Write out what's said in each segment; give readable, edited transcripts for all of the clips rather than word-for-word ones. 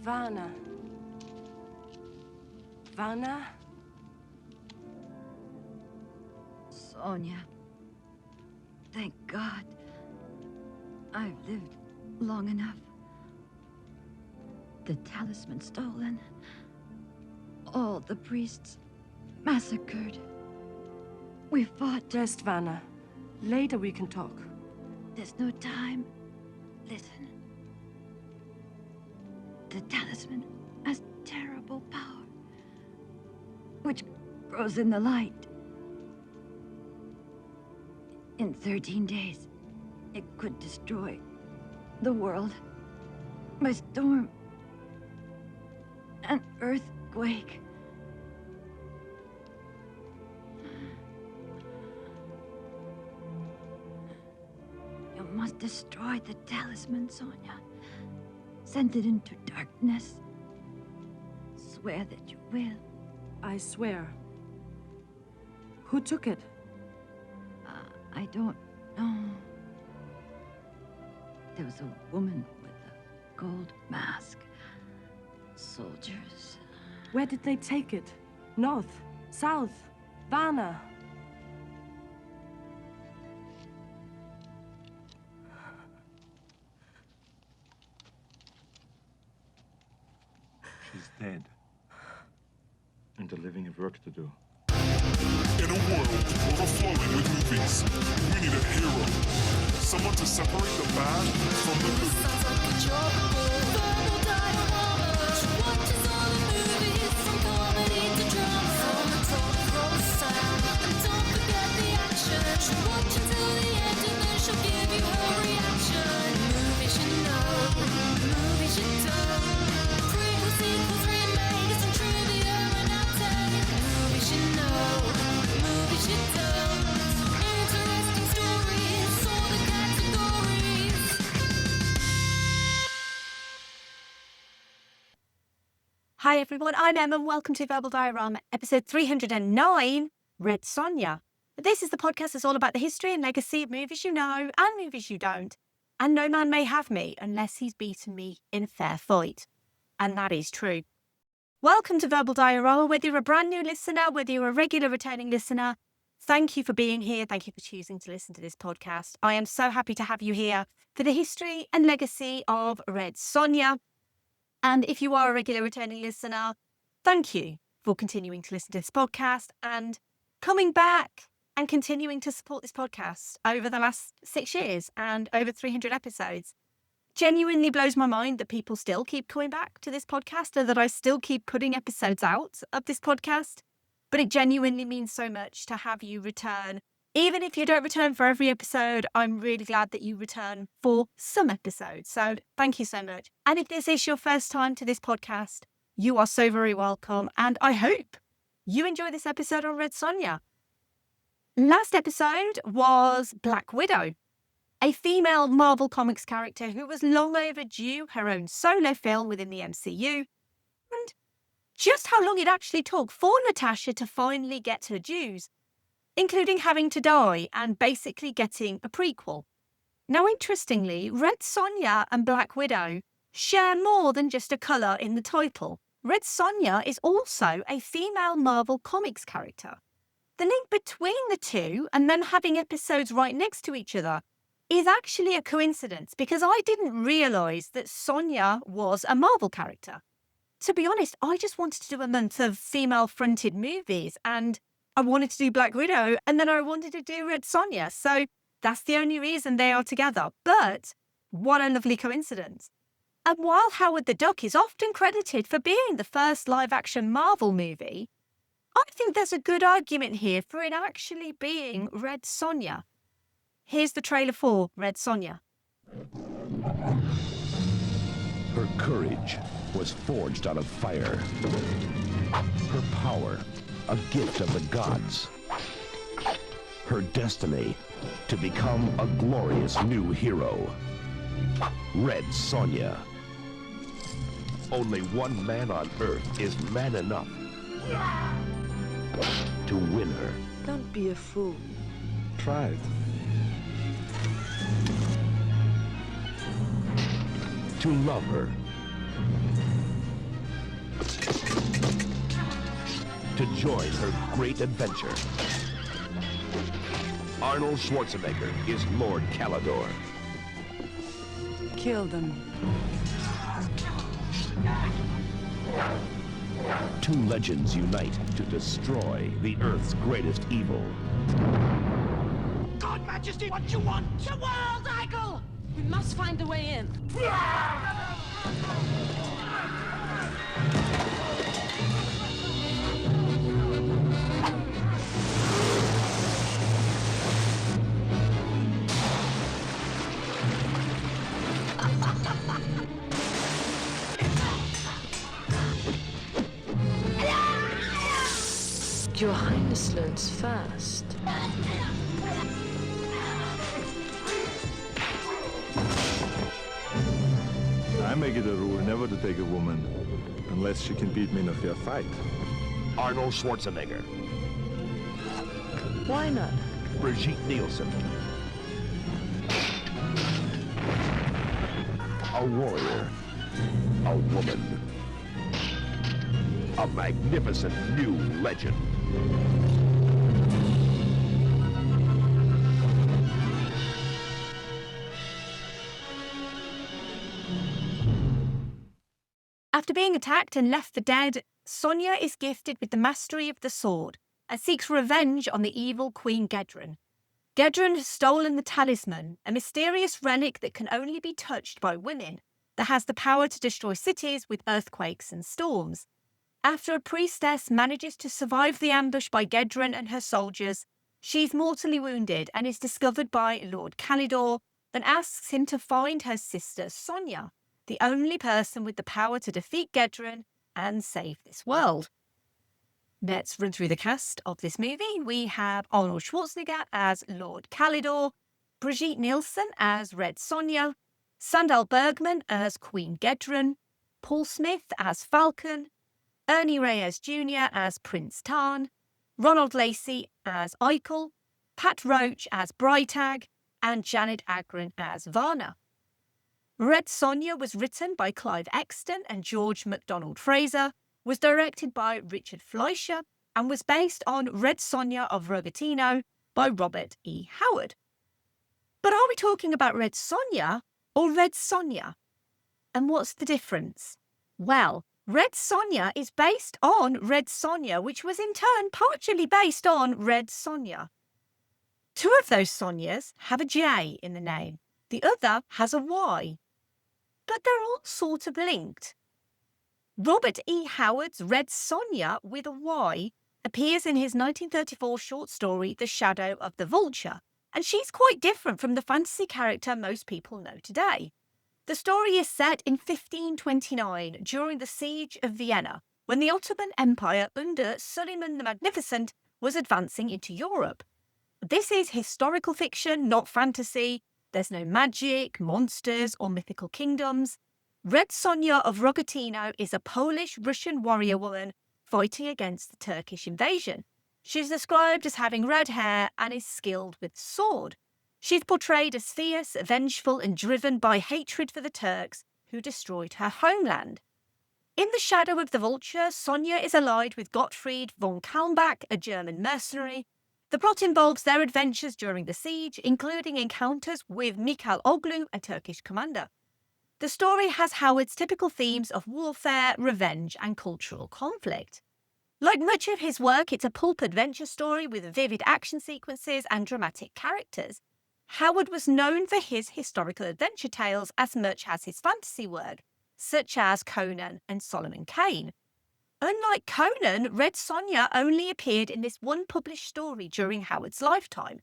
Varna. Varna? Sonia. Thank God. I've lived long enough. The talisman stolen. All the priests massacred. We fought. Rest, Varna. Later we can talk. There's no time. Listen. The talisman has terrible power, which grows in the light. In 13 days, it could destroy the world by storm, an earthquake. You must destroy the talisman, Sonia. Send it into darkness. Swear that you will. I swear. Who took it? I don't know. There was a woman with a gold mask. Soldiers. Where did they take it? North? South? Varna? She's dead. And the living have work to do. In a world overflowing with movies, we need a hero. Someone to separate the bad from the good. Sounds like a job. Verbal dioramas. Watches all the movies from comedy to drama. From the top roll sound. And don't forget the action. She'll watch until the end and then she'll give you her reaction. Movies you know, movies you don't. Prequels, sequels, remakes, and trivia and outtakes. Movies you know, movies you don't. Interesting stories, all the categories. Hi everyone, I'm Emma and welcome to Verbal Diorama, episode 309, Red Sonya. This is the podcast that's all about the history and legacy of movies you know and movies you don't. And no man may have me unless he's beaten me in a fair fight. And that is true. Welcome to Verbal Diorama, whether you're a brand new listener, whether you're a regular returning listener. Thank you for being here. Thank you for choosing to listen to this podcast. I am so happy to have you here for the history and legacy of Red Sonya. And if you are a regular returning listener, thank you for continuing to listen to this podcast and coming back and continuing to support this podcast over the last 6 years and over 300 episodes. Genuinely blows my mind that people still keep coming back to this podcast and that I still keep putting episodes out of this podcast. But it genuinely means so much to have you return. Even if you don't return for every episode, I'm really glad that you return for some episodes. So thank you so much. And if this is your first time to this podcast, you are so very welcome. And I hope you enjoy this episode on Red Sonya. Last episode was Black Widow, a female Marvel Comics character who was long overdue her own solo film within the MCU. And just how long it actually took for Natasha to finally get her dues, including having to die and basically getting a prequel. Now, interestingly, Red Sonya and Black Widow share more than just a colour in the title. Red Sonya is also a female Marvel Comics character. The link between the two and them having episodes right next to each other is actually a coincidence because I didn't realise that Sonya was a Marvel character. To be honest, I just wanted to do a month of female-fronted movies and I wanted to do Black Widow and then I wanted to do Red Sonya. So that's the only reason they are together. But what a lovely coincidence. And while Howard the Duck is often credited for being the first live-action Marvel movie, I think there's a good argument here for it actually being Red Sonya. Here's the trailer for Red Sonya. Her courage was forged out of fire. Her power, a gift of the gods. Her destiny, to become a glorious new hero. Red Sonya. Only one man on Earth is man enough to win her. Don't be a fool. Tried. To love her. to join her great adventure. Arnold Schwarzenegger is Lord Kalidor. Kill them. Two legends unite to destroy the Earth's greatest evil. God, Majesty, what you want? The world, Eagle! We must find a way in. Your Highness learns fast. I make it a rule never to take a woman unless she can beat me in a fair fight. Arnold Schwarzenegger, Why not? Brigitte Nielsen. A warrior, a woman, a magnificent new legend. After being attacked and left for dead, Sonya is gifted with the mastery of the sword and seeks revenge on the evil Queen Gedren. Gedren has stolen the talisman, a mysterious relic that can only be touched by women, that has the power to destroy cities with earthquakes and storms. After a priestess manages to survive the ambush by Gedren and her soldiers, she is mortally wounded and is discovered by Lord Kalidor, and asks him to find her sister Sonya, the only person with the power to defeat Gedren and save this world. Let's run through the cast of this movie. We have Arnold Schwarzenegger as Lord Kalidor, Brigitte Nielsen as Red Sonja, Sandal Bergman as Queen Gedren, Paul Smith as Falcon, Ernie Reyes Jr. as Prince Tarn, Ronald Lacey as Eichel, Pat Roach as Breitag, and Janet Agron as Varna. Red Sonya was written by Clive Exton and George MacDonald Fraser, was directed by Richard Fleischer, and was based on Red Sonya of Rogatino by Robert E. Howard. But are we talking about Red Sonya or Red Sonya? And what's the difference? Well, Red Sonya is based on Red Sonya, which was in turn partially based on Red Sonya. Two of those Sonyas have a J in the name. The other has a Y. But they're all sort of linked. Robert E. Howard's Red Sonya with a Y appears in his 1934 short story The Shadow of the Vulture, and she's quite different from the fantasy character most people know today. The story is set in 1529 during the Siege of Vienna, when the Ottoman Empire under Suleiman the Magnificent was advancing into Europe. This is historical fiction, not fantasy. There's no magic, monsters, or mythical kingdoms. Red Sonya of Rogatino is a Polish-Russian warrior woman fighting against the Turkish invasion. She's described as having red hair and is skilled with the sword. She's portrayed as fierce, vengeful, and driven by hatred for the Turks who destroyed her homeland. In The Shadow of the Vulture, Sonya is allied with Gottfried von Kalmbach, a German mercenary. The plot involves their adventures during the siege, including encounters with Mikhail Oglu, a Turkish commander. The story has Howard's typical themes of warfare, revenge, and cultural conflict. Like much of his work, it's a pulp adventure story with vivid action sequences and dramatic characters. Howard was known for his historical adventure tales as much as his fantasy work, such as Conan and Solomon Kane. Unlike Conan, Red Sonya only appeared in this one published story during Howard's lifetime,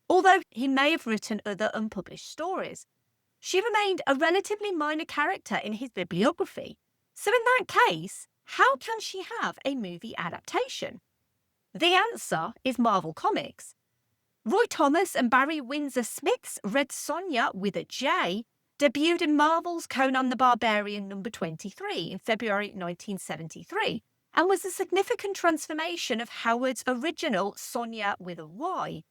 although he may have written other unpublished stories. She remained a relatively minor character in his bibliography, so in that case, how can she have a movie adaptation? The answer is Marvel Comics. Roy Thomas and Barry Windsor-Smith's Red Sonya with a J debuted in Marvel's Conan the Barbarian number 23 in February 1973 and was a significant transformation of Howard's original Sonya with a Y.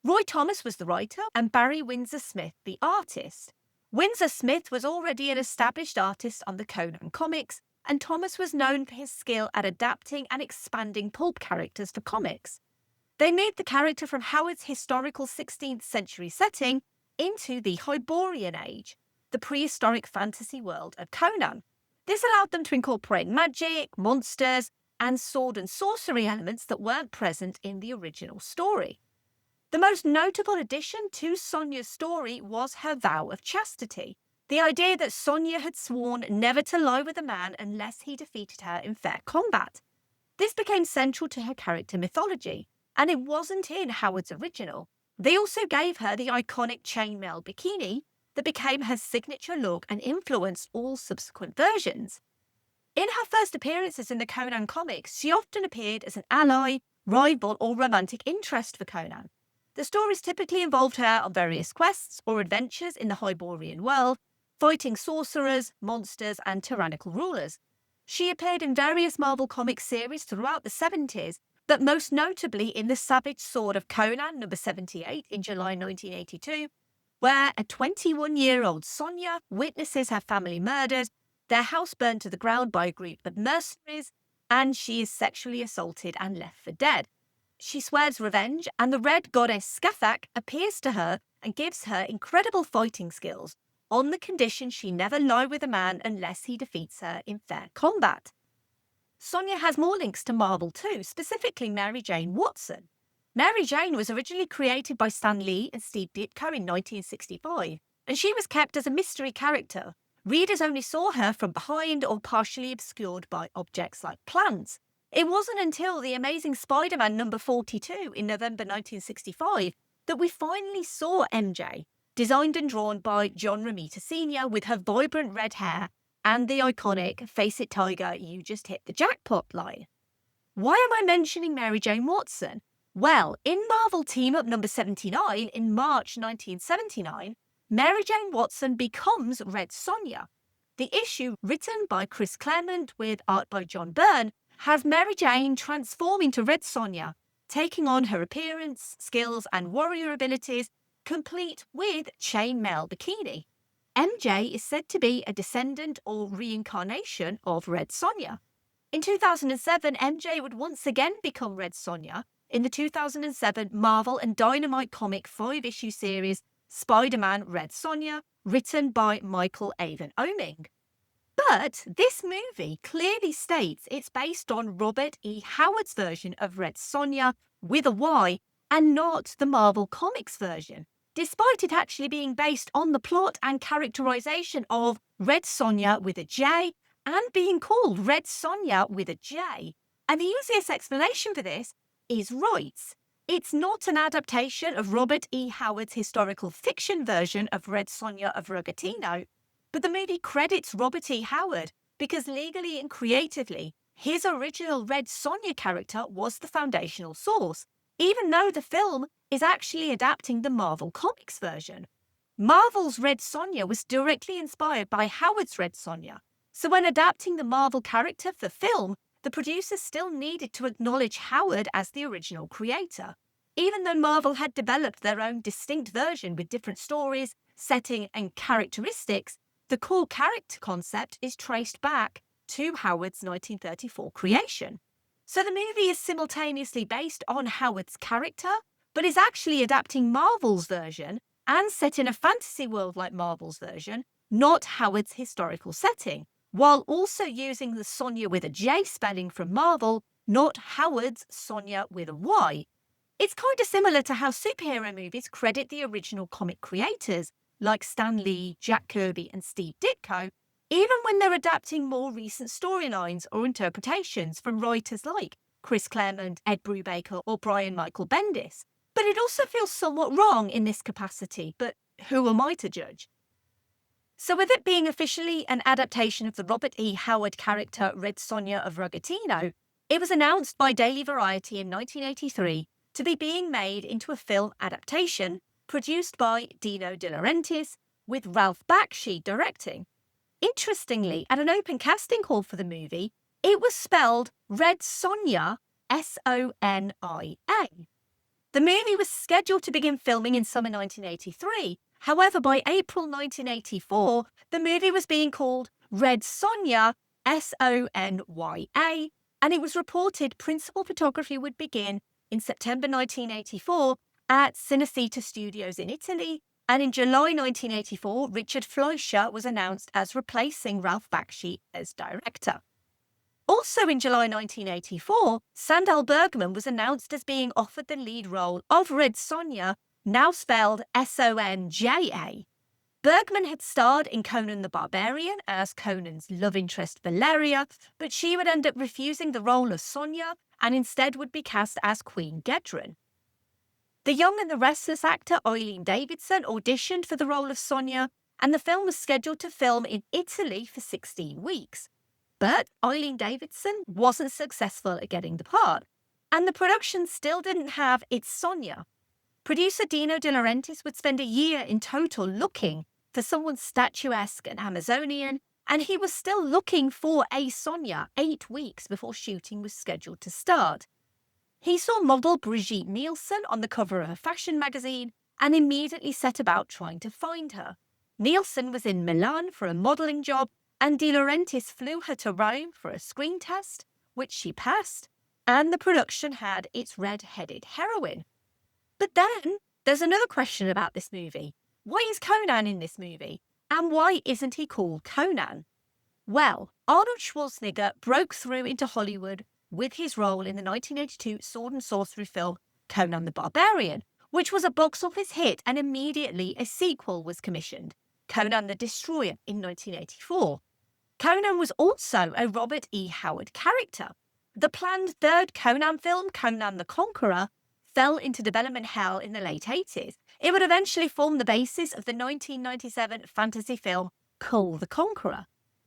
Roy Thomas was the writer and Barry Windsor-Smith the artist. Windsor-Smith was already an established artist on the Conan comics and Thomas was known for his skill at adapting and expanding pulp characters for comics. They moved the character from Howard's historical 16th century setting into the Hyborian Age, the prehistoric fantasy world of Conan. This allowed them to incorporate magic, monsters, and sword and sorcery elements that weren't present in the original story. The most notable addition to Sonya's story was her vow of chastity, the idea that Sonya had sworn never to lie with a man unless he defeated her in fair combat. This became central to her character mythology, and it wasn't in Howard's original. They also gave her the iconic chainmail bikini that became her signature look and influenced all subsequent versions. In her first appearances in the Conan comics, she often appeared as an ally, rival, or romantic interest for Conan. The stories typically involved her on various quests or adventures in the Hyborian world, fighting sorcerers, monsters, and tyrannical rulers. She appeared in various Marvel comic series throughout the 70s, but most notably in The Savage Sword of Conan number 78 in July 1982, where a 21-year-old Sonya witnesses her family murdered, their house burned to the ground by a group of mercenaries, and she is sexually assaulted and left for dead. She swears revenge, and the red goddess Skathak appears to her and gives her incredible fighting skills, on the condition she never lie with a man unless he defeats her in fair combat. Sonya has more links to Marvel too, specifically Mary Jane Watson. Mary Jane was originally created by Stan Lee and Steve Ditko in 1965, and she was kept as a mystery character. Readers only saw her from behind or partially obscured by objects like plants. It wasn't until The Amazing Spider-Man number 42 in November 1965 that we finally saw MJ, designed and drawn by John Romita Sr. with her vibrant red hair and the iconic "Face it, Tiger, you just hit the jackpot" line. Why am I mentioning Mary Jane Watson? Well, in Marvel Team-Up number 79 in March 1979, Mary Jane Watson becomes Red Sonya. The issue, written by Chris Claremont with art by John Byrne, has Mary Jane transform into Red Sonya, taking on her appearance, skills, and warrior abilities, complete with chainmail bikini. MJ is said to be a descendant or reincarnation of Red Sonya. In 2007, MJ would once again become Red Sonya in the 2007 Marvel and Dynamite comic 5-issue series Spider-Man Red Sonya, written by Michael Avon Oeming. But this movie clearly states it's based on Robert E. Howard's version of Red Sonya with a Y and not the Marvel Comics version, despite it actually being based on the plot and characterization of Red Sonya with a J and being called Red Sonya with a J. And the easiest explanation for this is rights. It's not an adaptation of Robert E. Howard's historical fiction version of Red Sonya of Rugatino, but the movie credits Robert E. Howard because legally and creatively, his original Red Sonya character was the foundational source, even though the film is actually adapting the Marvel Comics version. Marvel's Red Sonya was directly inspired by Howard's Red Sonya, so when adapting the Marvel character for film, the producers still needed to acknowledge Howard as the original creator. Even though Marvel had developed their own distinct version with different stories, setting, and characteristics, the core character concept is traced back to Howard's 1934 creation. So the movie is simultaneously based on Howard's character, but is actually adapting Marvel's version and set in a fantasy world like Marvel's version, not Howard's historical setting, while also using the Sonya with a J spelling from Marvel, not Howard's Sonya with a Y. It's kind of similar to how superhero movies credit the original comic creators, like Stan Lee, Jack Kirby, and Steve Ditko, even when they're adapting more recent storylines or interpretations from writers like Chris Claremont, Ed Brubaker, or Brian Michael Bendis. But it also feels somewhat wrong in this capacity, but who am I to judge? So with it being officially an adaptation of the Robert E. Howard character Red Sonya of Rugatino, it was announced by Daily Variety in 1983 to be being made into a film adaptation produced by Dino De Laurentiis, with Ralph Bakshi directing. Interestingly, at an open casting call for the movie, it was spelled Red Sonya, S-O-N-I-A. The movie was scheduled to begin filming in summer 1983. However, by April 1984, the movie was being called Red Sonya, Sonya, and it was reported principal photography would begin in September 1984 at Cinecittà Studios in Italy, and in July 1984, Richard Fleischer was announced as replacing Ralph Bakshi as director. Also in July 1984, Sandahl Bergman was announced as being offered the lead role of Red Sonia, now spelled Sonja. Bergman had starred in Conan the Barbarian as Conan's love interest Valeria, but she would end up refusing the role of Sonia and instead would be cast as Queen Gedren. The young and the restless actor Eileen Davidson auditioned for the role of Sonia, and the film was scheduled to film in Italy for 16 weeks. But Eileen Davidson wasn't successful at getting the part, and the production still didn't have its Sonia. Producer Dino De Laurentiis would spend a year in total looking for someone statuesque and Amazonian, and he was still looking for a Sonia 8 weeks before shooting was scheduled to start. He saw model Brigitte Nielsen on the cover of a fashion magazine and immediately set about trying to find her. Nielsen was in Milan for a modelling job, and De Laurentiis flew her to Rome for a screen test, which she passed, and the production had its red-headed heroine. But then there's another question about this movie. Why is Conan in this movie? And why isn't he called Conan? Well, Arnold Schwarzenegger broke through into Hollywood with his role in the 1982 sword and sorcery film Conan the Barbarian, which was a box office hit, and immediately a sequel was commissioned, Conan the Destroyer, in 1984. Conan was also a Robert E. Howard character. The planned third Conan film, Conan the Conqueror, fell into development hell in the late 80s. It would eventually form the basis of the 1997 fantasy film Kull the Conqueror.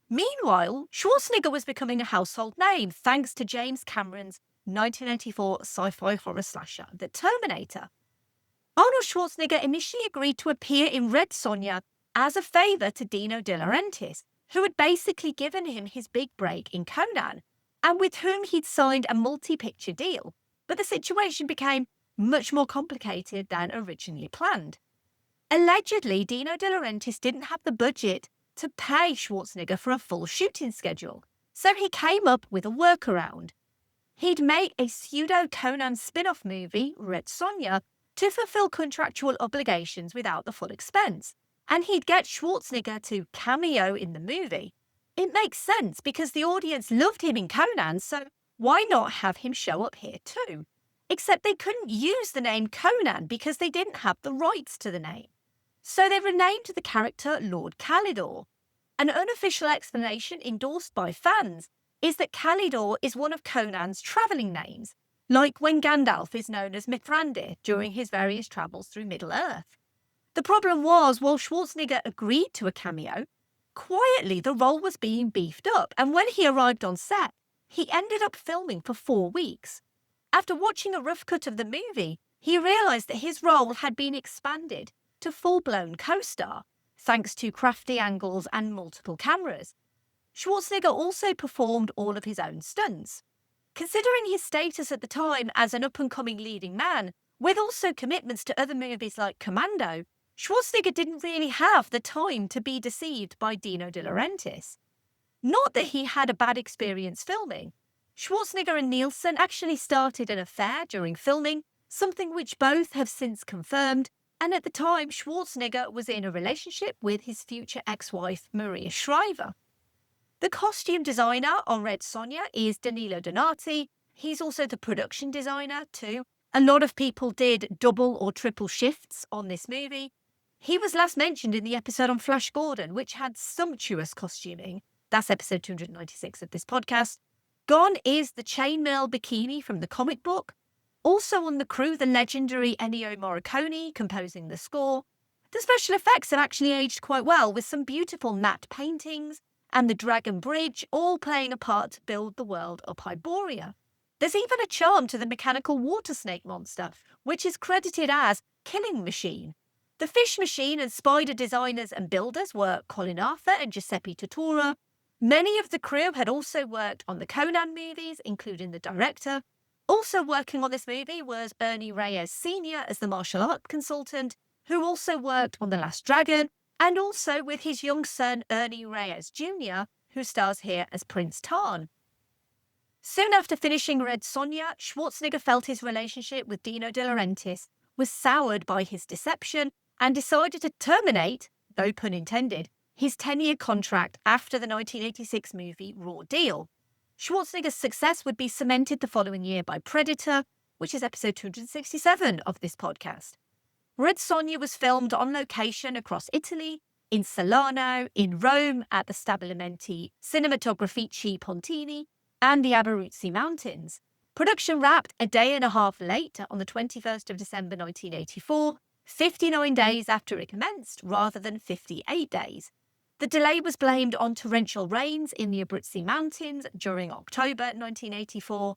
Meanwhile, Schwarzenegger was becoming a household name thanks to James Cameron's 1984 sci-fi horror slasher, The Terminator. Arnold Schwarzenegger initially agreed to appear in Red Sonja as a favour to Dino De Laurentiis, who had basically given him his big break in Conan, and with whom he'd signed a multi-picture deal. But the situation became much more complicated than originally planned. Allegedly, Dino De Laurentiis didn't have the budget to pay Schwarzenegger for a full shooting schedule, so he came up with a workaround. He'd make a pseudo-Conan spin-off movie, Red Sonia, to fulfill contractual obligations without the full expense, and he'd get Schwarzenegger to cameo in the movie. It makes sense because the audience loved him in Conan, so why not have him show up here too? Except they couldn't use the name Conan because they didn't have the rights to the name. So they renamed the character Lord Kalidor. An unofficial explanation endorsed by fans is that Kalidor is one of Conan's travelling names, like when Gandalf is known as Mithrandir during his various travels through Middle-earth. The problem was, while Schwarzenegger agreed to a cameo, quietly the role was being beefed up, and when he arrived on set, he ended up filming for 4 weeks. After watching a rough cut of the movie, he realised that his role had been expanded to full-blown co-star, thanks to crafty angles and multiple cameras. Schwarzenegger also performed all of his own stunts. Considering his status at the time as an up-and-coming leading man, with also commitments to other movies like Commando, Schwarzenegger didn't really have the time to be deceived by Dino De Laurentiis. Not that he had a bad experience filming. Schwarzenegger and Nielsen actually started an affair during filming, something which both have since confirmed, and at the time Schwarzenegger was in a relationship with his future ex-wife Maria Shriver. The costume designer on Red Sonia is Danilo Donati. He's also the production designer too. A lot of people did double or triple shifts on this movie. He was last mentioned in the episode on Flash Gordon, which had sumptuous costuming. That's episode 296 of this podcast. Gone is the chainmail bikini from the comic book. Also on the crew, the legendary Ennio Morricone composing the score. The special effects have actually aged quite well, with some beautiful matte paintings and the Dragon Bridge all playing a part to build the world of Hyboria. There's even a charm to the mechanical water snake monster, which is credited as Killing Machine. The fish machine and spider designers and builders were Colin Arthur and Giuseppe Tortora. Many of the crew had also worked on the Conan movies, including the director. Also working on this movie was Ernie Reyes Sr. as the martial art consultant, who also worked on The Last Dragon, and also with his young son Ernie Reyes Jr., who stars here as Prince Tarn. Soon after finishing Red Sonia, Schwarzenegger felt his relationship with Dino De Laurentiis was soured by his deception and decided to terminate, no pun intended, his 10-year contract after the 1986 movie Raw Deal. Schwarzenegger's success would be cemented the following year by Predator, which is episode 267 of this podcast. Red Sonia was filmed on location across Italy, in Salerno, in Rome at the Stabilimenti Cinematografici Pontini, and the Abruzzi Mountains. Production wrapped a day and a half later on the 21st of December 1984, 59 days after it commenced rather than 58 days. The delay was blamed on torrential rains in the Abruzzi Mountains during October 1984.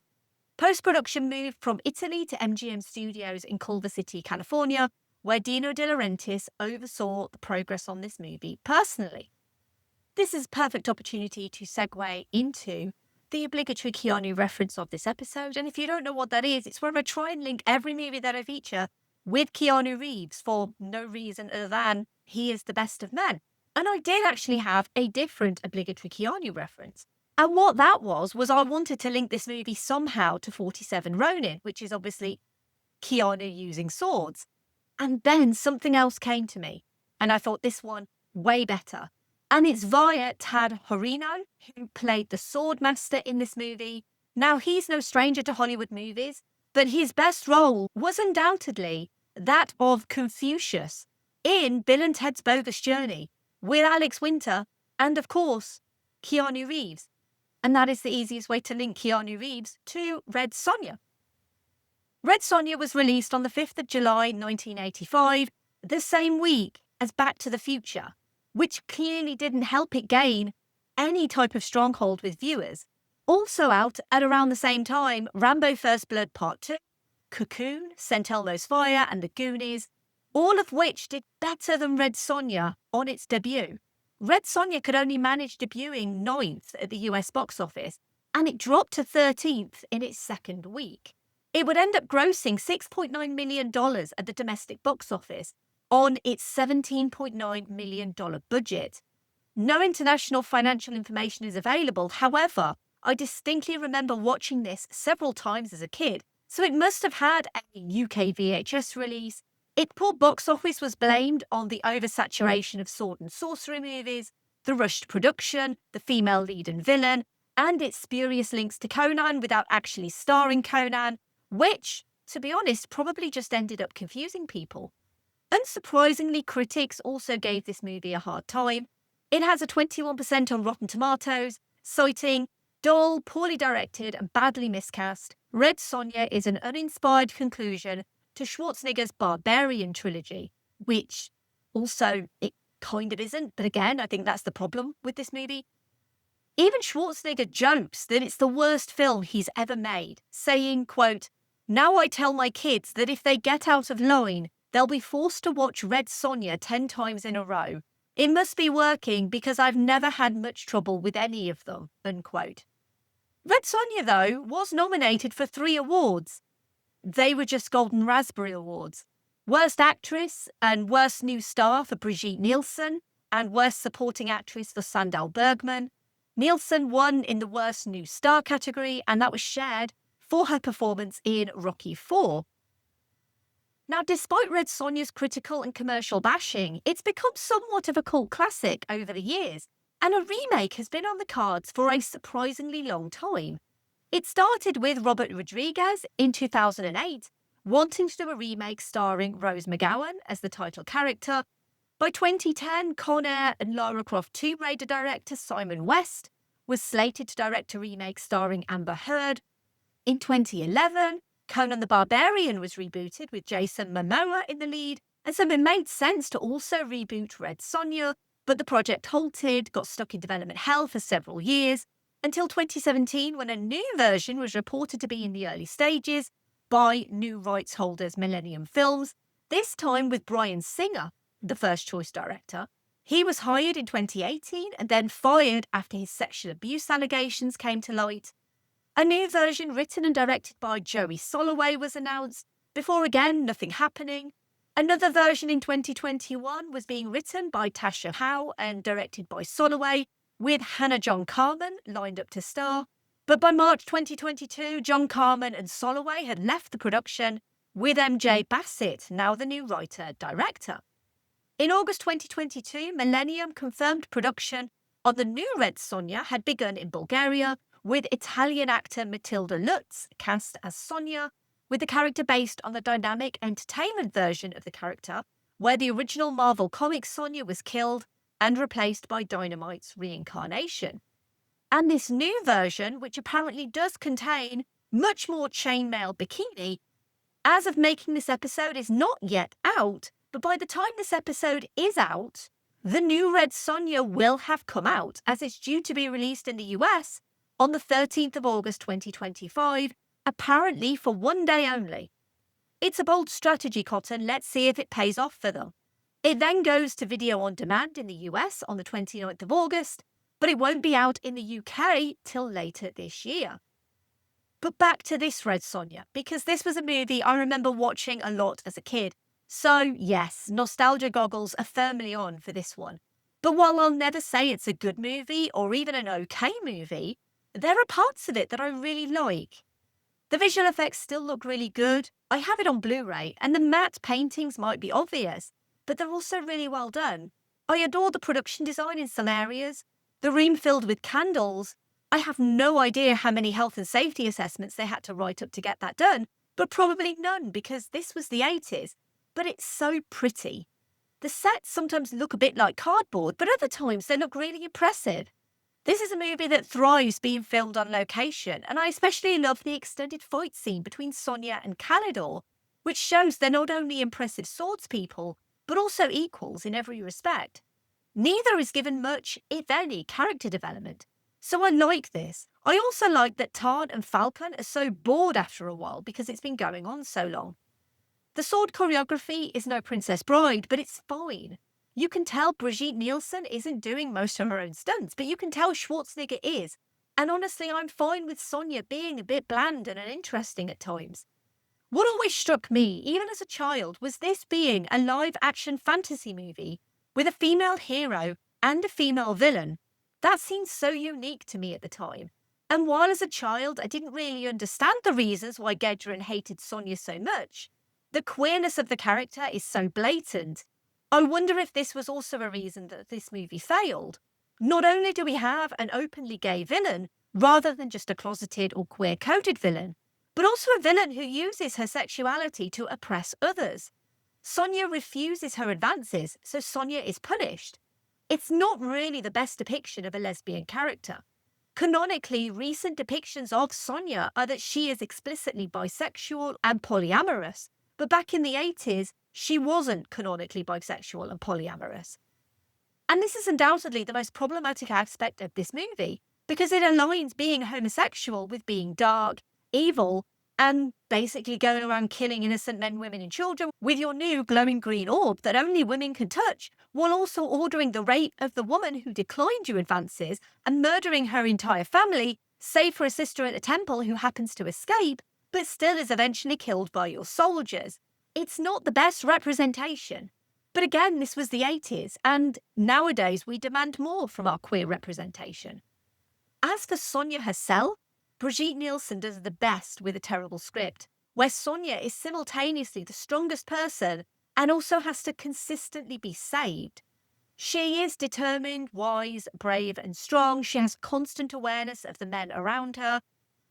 Post-production moved from Italy to MGM Studios in Culver City, California, where Dino De Laurentiis oversaw the progress on this movie personally. This is a perfect opportunity to segue into the obligatory Keanu reference of this episode. And if you don't know what that is, it's where I try and link every movie that I feature with Keanu Reeves for no reason other than he is the best of men. And I did actually have a different obligatory Keanu reference. And what that was I wanted to link this movie somehow to 47 Ronin, which is obviously Keanu using swords. And then something else came to me, and I thought this one way better. And it's via Tad Horino, who played the sword master in this movie. Now, he's no stranger to Hollywood movies, but his best role was undoubtedly that of Confucius in Bill and Ted's Bogus Journey with Alex Winter and, of course, Keanu Reeves. And that is the easiest way to link Keanu Reeves to Red Sonja. Red Sonja was released on the 5th of July 1985, the same week as Back to the Future, which clearly didn't help it gain any type of stronghold with viewers. Also out at around the same time, Rambo First Blood Part 2, Cocoon, St. Elmo's Fire and The Goonies, all of which did better than Red Sonja on its debut. Red Sonja could only manage debuting 9th at the US box office, and it dropped to 13th in its second week. It would end up grossing $6.9 million at the domestic box office on its $17.9 million budget. No international financial information is available. However, I distinctly remember watching this several times as a kid, so it must have had a UK VHS release. Its poor box office was blamed on the oversaturation of sword and sorcery movies, the rushed production, the female lead and villain, and its spurious links to Conan without actually starring Conan, which, to be honest, probably just ended up confusing people. Unsurprisingly, critics also gave this movie a hard time. It has a 21% on Rotten Tomatoes, citing dull, poorly directed and badly miscast. Red Sonja is an uninspired conclusion to Schwarzenegger's Barbarian trilogy, which also it kind of isn't. But again, I think that's the problem with this movie. Even Schwarzenegger jokes that it's the worst film he's ever made, saying, quote, "Now I tell my kids that if they get out of line, they'll be forced to watch Red Sonja 10 times in a row. It must be working because I've never had much trouble with any of them," unquote. Red Sonja, though, was nominated for 3 awards. They were just Golden Raspberry Awards. Worst Actress and Worst New Star for Brigitte Nielsen, and Worst Supporting Actress for Sandal Bergman. Nielsen won in the Worst New Star category, and that was shared for her performance in Rocky IV. Now, despite Red Sonja's critical and commercial bashing, it's become somewhat of a cult classic over the years, and a remake has been on the cards for a surprisingly long time. It started with Robert Rodriguez in 2008, wanting to do a remake starring Rose McGowan as the title character. By 2010, Conan and Lara Croft Tomb Raider director Simon West was slated to direct a remake starring Amber Heard. In 2011, Conan the Barbarian was rebooted with Jason Momoa in the lead, and so it made sense to also reboot Red Sonja, but the project halted, got stuck in development hell for several years, until 2017 when a new version was reported to be in the early stages by new rights holders Millennium Films, this time with Bryan Singer, the first choice director. He was hired in 2018 and then fired after his sexual abuse allegations came to light. A new version written and directed by Joey Soloway was announced, before again nothing happening. Another version in 2021 was being written by Tasha Howe and directed by Soloway, with Hannah John Carmen lined up to star. But by March 2022, John Carmen and Soloway had left the production, with MJ Bassett now the new writer-director. In August 2022, Millennium confirmed production on the new Red Sonia had begun in Bulgaria, with Italian actor Matilda Lutz cast as Sonia, with the character based on the dynamic entertainment version of the character, where the original Marvel Comics Sonia was killed and replaced by Dynamite's reincarnation. And this new version, which apparently does contain much more chainmail bikini, as of making this episode is not yet out, but by the time this episode is out, the new Red Sonja will have come out, as it's due to be released in the US on the 13th of August 2025, apparently for one day only. It's a bold strategy, Cotton. Let's see if it pays off for them. It then goes to video on demand in the US on the 29th of August, but it won't be out in the UK till later this year. But back to this Red Sonja, because this was a movie I remember watching a lot as a kid. So yes, nostalgia goggles are firmly on for this one. But while I'll never say it's a good movie or even an okay movie, there are parts of it that I really like. The visual effects still look really good. I have it on Blu-ray, and the matte paintings might be obvious, but they're also really well done. I adore the production design in some areas. The room filled with candles. I have no idea how many health and safety assessments they had to write up to get that done, but probably none because this was the 80s. But it's so pretty. The sets sometimes look a bit like cardboard, but other times they look really impressive. This is a movie that thrives being filmed on location, and I especially love the extended fight scene between Sonia and Kalidor, which shows they're not only impressive swordspeople, but also equals in every respect. Neither is given much, if any, character development. So I like this. I also like that Tarn and Falcon are so bored after a while because it's been going on so long. The sword choreography is no Princess Bride, but it's fine. You can tell Brigitte Nielsen isn't doing most of her own stunts, but you can tell Schwarzenegger is. And honestly, I'm fine with Sonia being a bit bland and uninteresting at times. What always struck me, even as a child, was this being a live-action fantasy movie with a female hero and a female villain. That seemed so unique to me at the time. And while as a child I didn't really understand the reasons why Gedren hated Sonia so much, the queerness of the character is so blatant. I wonder if this was also a reason that this movie failed. Not only do we have an openly gay villain, rather than just a closeted or queer-coded villain, but also a villain who uses her sexuality to oppress others. Sonia refuses her advances, so Sonia is punished. It's not really the best depiction of a lesbian character. Canonically, recent depictions of Sonia are that she is explicitly bisexual and polyamorous, but back in the 80s, she wasn't canonically bisexual and polyamorous. And this is undoubtedly the most problematic aspect of this movie, because it aligns being homosexual with being dark, evil, and basically going around killing innocent men, women and children with your new glowing green orb that only women can touch, while also ordering the rape of the woman who declined your advances and murdering her entire family, save for a sister at the temple who happens to escape, but still is eventually killed by your soldiers. It's not the best representation. But again, this was the 80s, and nowadays we demand more from our queer representation. As for Sonia herself, Brigitte Nielsen does the best with a terrible script, where Sonia is simultaneously the strongest person and also has to consistently be saved. She is determined, wise, brave and strong. She has constant awareness of the men around her.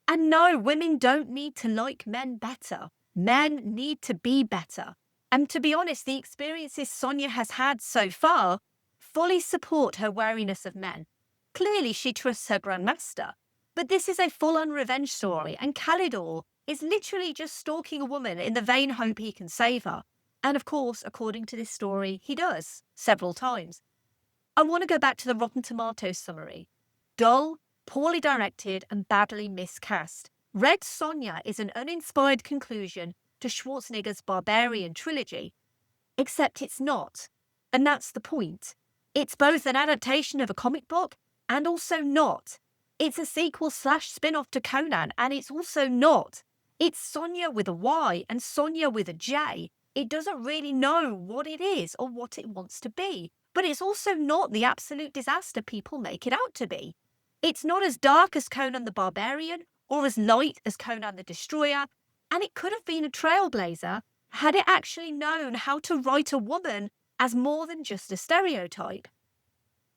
And no, women don't need to like men better. Men need to be better. And to be honest, the experiences Sonia has had so far fully support her wariness of men. Clearly, she trusts her grandmaster. But this is a full-on revenge story, and Kalidor is literally just stalking a woman in the vain hope he can save her. And of course, according to this story, he does, several times. I want to go back to the Rotten Tomatoes summary. Dull, poorly directed, and badly miscast. Red Sonia is an uninspired conclusion to Schwarzenegger's Barbarian trilogy. Except it's not. And that's the point. It's both an adaptation of a comic book and also not. It's a sequel/spin-off to Conan, and it's also not. It's Sonia with a Y and Sonia with a J. It doesn't really know what it is or what it wants to be. but it's also not the absolute disaster people make it out to be. It's not as dark as Conan the Barbarian or as light as Conan the Destroyer, and it could have been a trailblazer had it actually known how to write a woman as more than just a stereotype.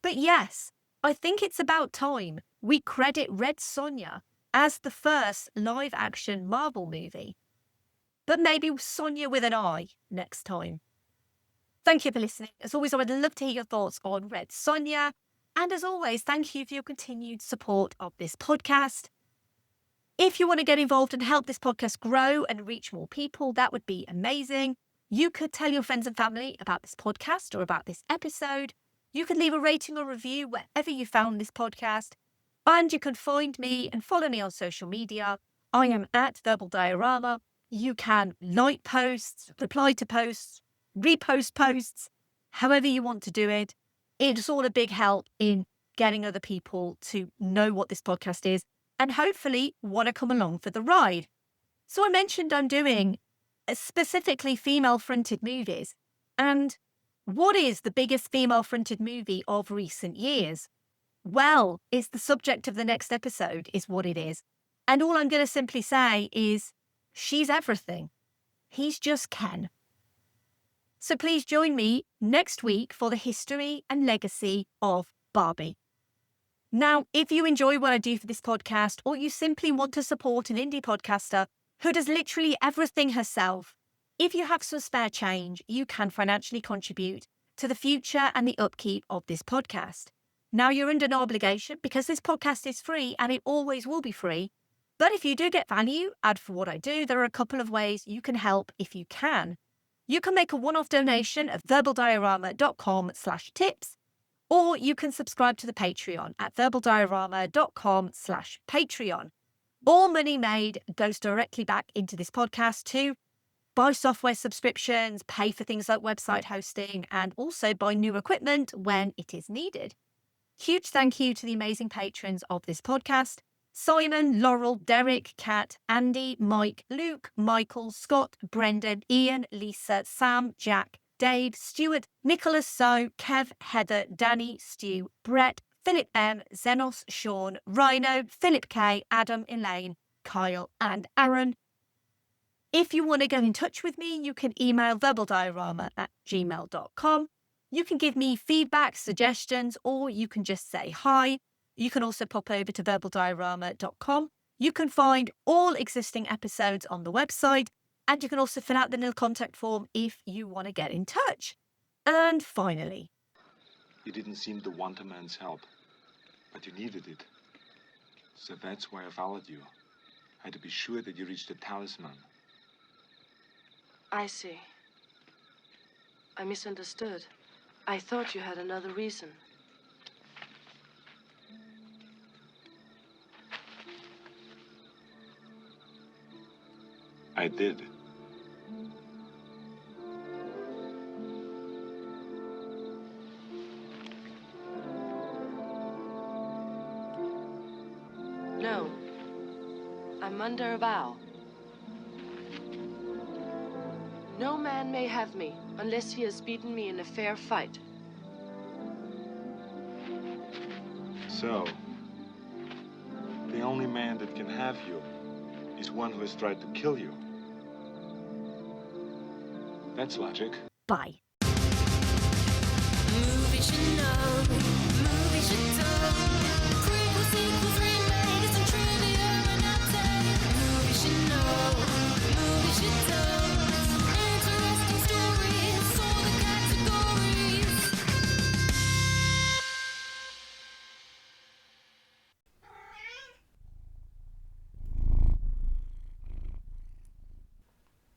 But yes, I think it's about time we credit Red Sonja as the first live-action Marvel movie. But maybe Sonya with an I next time. Thank you for listening. As always, I would love to hear your thoughts on Red Sonja. And as always, thank you for your continued support of this podcast. If you want to get involved and help this podcast grow and reach more people, that would be amazing. You could tell your friends and family about this podcast or about this episode. You can leave a rating or review wherever you found this podcast. And you can find me and follow me on social media. I am at Verbal Diorama. You can like posts, reply to posts, repost posts, however you want to do it. It's all a big help in getting other people to know what this podcast is and hopefully want to come along for the ride. So I mentioned I'm doing specifically female-fronted movies. And what is the biggest female-fronted movie of recent years? Well, it's the subject of the next episode is what it is. And all I'm going to simply say is she's everything. He's just Ken. So please join me next week for the history and legacy of Barbie. Now, if you enjoy what I do for this podcast, or you simply want to support an indie podcaster who does literally everything herself, if you have some spare change, you can financially contribute to the future and the upkeep of this podcast. Now, you're under no obligation because this podcast is free and it always will be free. But if you do get value out for what I do, there are a couple of ways you can help if you can. You can make a one-off donation at verbaldiorama.com/tips, or you can subscribe to the Patreon at verbaldiorama.com/Patreon. All money made goes directly back into this podcast to buy software subscriptions, pay for things like website hosting, and also buy new equipment when it is needed. Huge thank you to the amazing patrons of this podcast: Simon, Laurel, Derek, Kat, Andy, Mike, Luke, Michael, Scott, Brendan, Ian, Lisa, Sam, Jack, Dave, Stuart, Nicholas, So, Kev, Heather, Danny, Stu, Brett, Philip M, Zenos, Sean, Rhino, Philip K, Adam, Elaine, Kyle, and Aaron. If you want to get in touch with me, you can email verbaldiorama@gmail.com. You can give me feedback, suggestions, or you can just say hi. You can also pop over to verbaldiorama.com. You can find all existing episodes on the website, and you can also fill out the little contact form if you want to get in touch. And finally, You didn't seem to want a man's help, but you needed it. So that's why I followed you. I had to be sure that you reached the talisman. I see. I misunderstood. I thought you had another reason. I did. No. I'm under a vow. No man may have me unless he has beaten me in a fair fight. So, the only man that can have you is one who has tried to kill you. That's logic. bye. Movies you know, movies you don't.